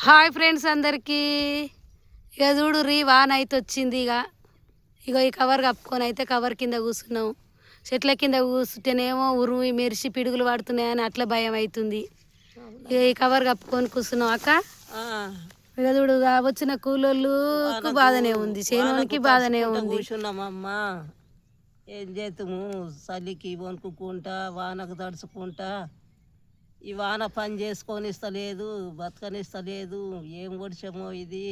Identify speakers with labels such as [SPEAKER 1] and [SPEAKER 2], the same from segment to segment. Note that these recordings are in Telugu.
[SPEAKER 1] హాయ్ ఫ్రెండ్స్ అందరికీ. ఇక చూడు వాన అయితే వచ్చింది. ఇక ఈ కవర్ కప్పుకొని అయితే కవర్ కింద కూర్చున్నాం. చెట్ల కింద కూర్చుంటేనేమో ఉరుమి మెరిసి పిడుగులు పడుతున్నాయని అట్లా భయం అవుతుంది. ఇక ఈ కవర్ కప్పుకొని కూర్చున్నాం అక్క. ఇక చూడు వచ్చిన కూలోళ్ళకు బాధనే ఉంది, చేనుకి బాధనే ఉంది.
[SPEAKER 2] కూర్చున్నామమ్మా, ఏం చేద్దాము, చలికి వణుకుంటా వానకు తడుచుకుంటా. ఈ వాన పని చేసుకొని ఇస్తలేదు, బతకనిస్తలేదు. ఏం వర్షమో ఇది,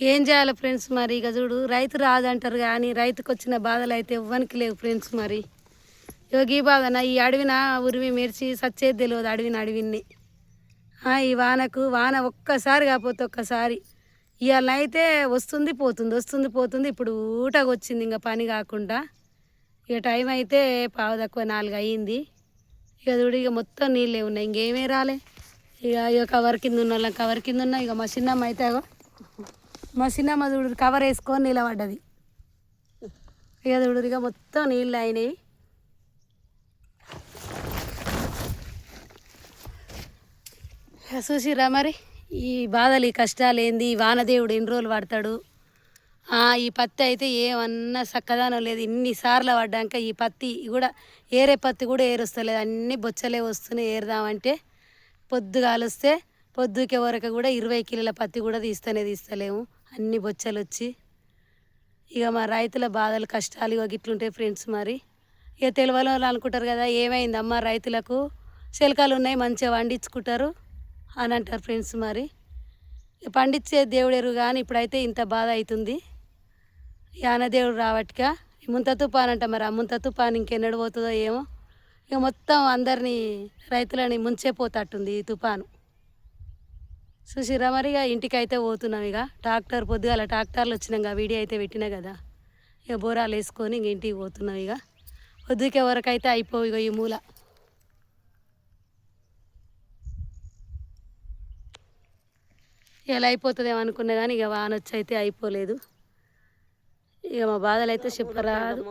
[SPEAKER 1] ఏం చేయాలి ఫ్రెండ్స్ మరి. ఇక చూడు రైతు రాదంటారు కానీ రైతుకు వచ్చిన బాధలు అయితే ఇవ్వనికి లేవు ఫ్రెండ్స్. మరి ఈ బాధన ఈ అడవిన ఉరిమి మెరిచి సచ్చేది తెలియదు అడవిని. ఈ వాన ఒక్కసారి కాకపోతే ఒక్కసారి. ఇవాళ అయితే వస్తుంది పోతుంది. ఇప్పుడు ఊటగా వచ్చింది ఇంకా పని కాకుండా. ఇక టైం అయితే పావు తక్కువ 4 అయ్యింది. ఇక చూడు ఇక మొత్తం నీళ్ళే ఉన్నాయి, ఇంకేమీ రాలే. ఇక కవర్ కింద ఉన్న కవర్ కింద ఉన్నా. ఇక మా చిన్నమ్మ అయితే మా చిన్నమ్మ చూడు కవర్ వేసుకొని నిలబడ్డది. ఇక చూడు ఇక మొత్తం నీళ్ళు అయినాయి. చూసిరా మరి ఈ బాధలు, ఈ కష్టాలు ఏంది. ఈ వానదేవుడు ఎన్ని రోజులు పడతాడు. ఈ పత్తి అయితే ఏమన్నా చక్కదానం లేదు. ఇన్నిసార్లు పడ్డాక ఈ పత్తి కూడా ఏరే పత్తి కూడా ఏరొస్తలేదు. అన్నీ బొచ్చలే వస్తున్నాయి. ఏరుదామంటే పొద్దుగాలొస్తే పొద్దుకే వరకు కూడా 20 కిలోల పత్తి కూడా తీస్తలేము. అన్ని బొచ్చలు వచ్చి ఇక మా రైతుల బాధలు కష్టాలు ఇక ఇట్లుంటాయి ఫ్రెండ్స్. మరి ఇక తెలియని వాళ్ళు అనుకుంటారు కదా, ఏమైందమ్మా రైతులకు శిలకాలు ఉన్నాయి మంచిగా పండించుకుంటారు అని అంటారు ఫ్రెండ్స్. మరి పండించే దేవుడెరు కానీ ఇప్పుడైతే ఇంత బాధ అవుతుంది. యానదేవుడు రావట్గా ముంత తుఫాన్ అంట. మరి ఆ ముంత తుఫాన్ ఇంకెన్నడు పోతుందో ఏమో. ఇక మొత్తం అందరినీ రైతులని ముంచేపోతట్టుంది ఈ తుఫాను. చూసిరా మరి ఇక ఇంటికైతే పోతున్నాం. ఇక పొద్దుగాల ట్రాక్టర్లు వచ్చినాక వీడియో అయితే పెట్టినా కదా. ఇక బోరాలు వేసుకొని ఇంక ఇంటికి పోతున్నాం. ఇక పొద్దుకే వరకైతే అయిపోవు. ఇక ఈ మూల ఎలా అయిపోతుందేమో అనుకున్నా కానీ ఇక వాన వచ్చి అయితే అయిపోలేదు. ఇక మా బాధలు అయితే చెప్పరాదు.